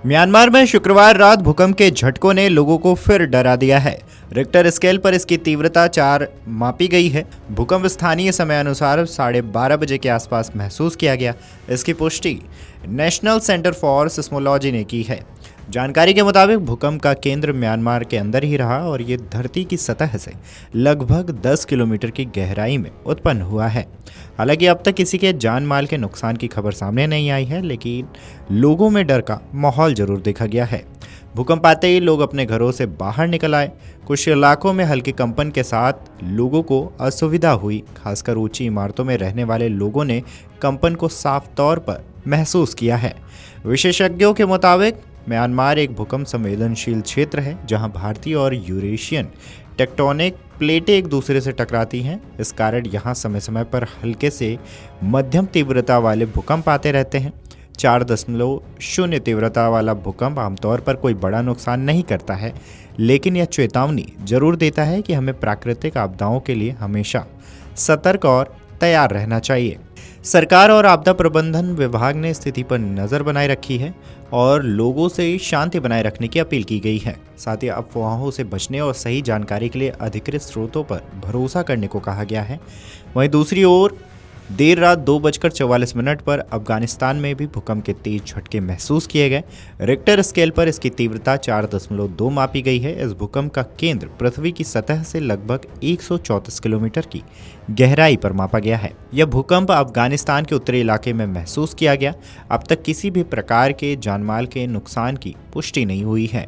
Myanmar में शुक्रवार रात भूकंप के झटकों ने लोगों को फिर डरा दिया है। रिक्टर स्केल पर इसकी तीव्रता 4 मापी गई है। भूकंप स्थानीय समय अनुसार 12:30 बजे के आसपास महसूस किया गया। इसकी पुष्टि नेशनल सेंटर फॉर सिस्मोलॉजी ने की है। जानकारी के मुताबिक भूकंप का केंद्र म्यांमार के अंदर ही रहा और ये धरती की सतह से लगभग 10 किलोमीटर की गहराई में उत्पन्न हुआ है। हालांकि अब तक किसी के जान माल के नुकसान की खबर सामने नहीं आई है, लेकिन लोगों में डर का माहौल जरूर देखा गया है। भूकंप आते ही लोग अपने घरों से बाहर निकल आए। कुछ इलाकों में हल्के कंपन के साथ लोगों को असुविधा हुई। खासकर ऊंची इमारतों में रहने वाले लोगों ने कंपन को साफ तौर पर महसूस किया है। विशेषज्ञों के मुताबिक म्यांमार एक भूकंप संवेदनशील क्षेत्र है, जहां भारतीय और यूरेशियन टेक्टोनिक प्लेटें एक दूसरे से टकराती हैं। इस कारण यहां समय समय पर हल्के से मध्यम तीव्रता वाले भूकंप आते रहते हैं। 4.0 तीव्रता वाला भूकंप आमतौर पर कोई बड़ा नुकसान नहीं करता है, लेकिन यह चेतावनी जरूर देता है कि हमें प्राकृतिक आपदाओं के लिए हमेशा सतर्क और तैयार रहना चाहिए। सरकार और आपदा प्रबंधन विभाग ने स्थिति पर नजर बनाए रखी है और लोगों से शांति बनाए रखने की अपील की गई है। साथ ही अफवाहों से बचने और सही जानकारी के लिए अधिकृत स्रोतों पर भरोसा करने को कहा गया है। वहीं दूसरी ओर देर रात 2:44 पर अफगानिस्तान में भी भूकंप के तेज झटके महसूस किए गए। रिक्टर स्केल पर इसकी तीव्रता 4.2 मापी गई है। इस भूकंप का केंद्र पृथ्वी की सतह से लगभग 134 किलोमीटर की गहराई पर मापा गया है। यह भूकंप अफगानिस्तान के उत्तरी इलाके में महसूस किया गया। अब तक किसी भी प्रकार के जानमाल के नुकसान की पुष्टि नहीं हुई है।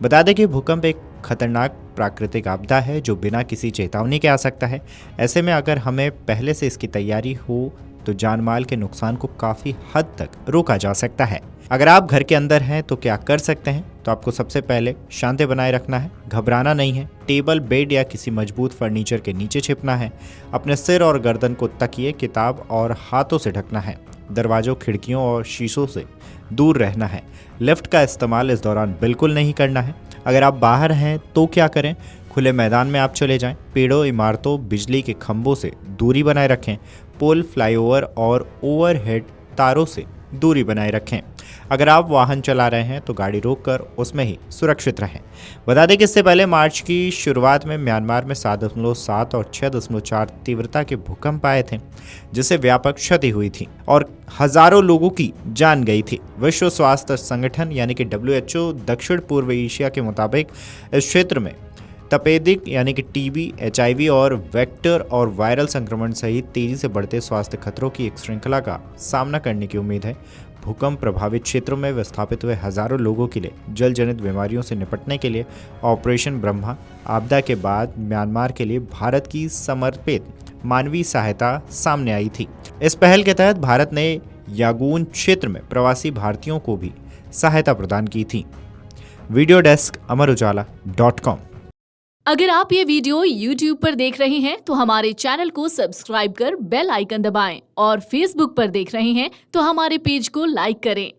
बता दें कि भूकंप एक खतरनाक प्राकृतिक आपदा है जो बिना किसी चेतावनी के आ सकता है। ऐसे में अगर हमें पहले से इसकी तैयारी हो तो जानमाल के नुकसान को काफ़ी हद तक रोका जा सकता है। अगर आप घर के अंदर हैं तो क्या कर सकते हैं? तो आपको सबसे पहले शांति बनाए रखना है, घबराना नहीं है। टेबल, बेड या किसी मजबूत फर्नीचर के नीचे छिपना है। अपने सिर और गर्दन को तकिए, किताब और हाथों से ढकना है। दरवाजों, खिड़कियों और शीशों से दूर रहना है। लिफ्ट का इस्तेमाल इस दौरान बिल्कुल नहीं करना है। अगर आप बाहर हैं तो क्या करें? खुले मैदान में आप चले जाएं। पेड़ों, इमारतों, बिजली के खंभों से दूरी बनाए रखें। पुल, फ्लाईओवर और ओवरहेड तारों से दूरी बनाए रखें। अगर आप वाहन चला रहे हैं तो गाड़ी रोककर उसमें ही सुरक्षित रहें। बता दें कि इससे पहले मार्च की शुरुआत में म्यांमार में 7.7 और 6.4 तीव्रता के भूकंप आए थे, जिससे व्यापक क्षति हुई थी और हजारों लोगों की जान गई थी। विश्व स्वास्थ्य संगठन यानी कि WHO दक्षिण पूर्व एशिया के मुताबिक इस क्षेत्र में तपेदिक यानी कि टीबी, HIV और वेक्टर और वायरल संक्रमण सहित तेजी से बढ़ते स्वास्थ्य खतरों की एक श्रृंखला का सामना करने की उम्मीद है। भूकंप प्रभावित क्षेत्रों में विस्थापित हुए हजारों लोगों के लिए जल जनित बीमारियों से निपटने के लिए ऑपरेशन ब्रह्मा, आपदा के बाद म्यांमार के लिए भारत की समर्पित मानवीय सहायता सामने आई थी। इस पहल के तहत भारत ने यागून क्षेत्र में प्रवासी भारतीयों को भी सहायता प्रदान की थी। वीडियो डेस्क अमरउजाला.com। अगर आप ये वीडियो YouTube पर देख रहे हैं तो हमारे चैनल को सब्सक्राइब कर बेल आइकन दबाएं और Facebook पर देख रहे हैं तो हमारे पेज को लाइक करें।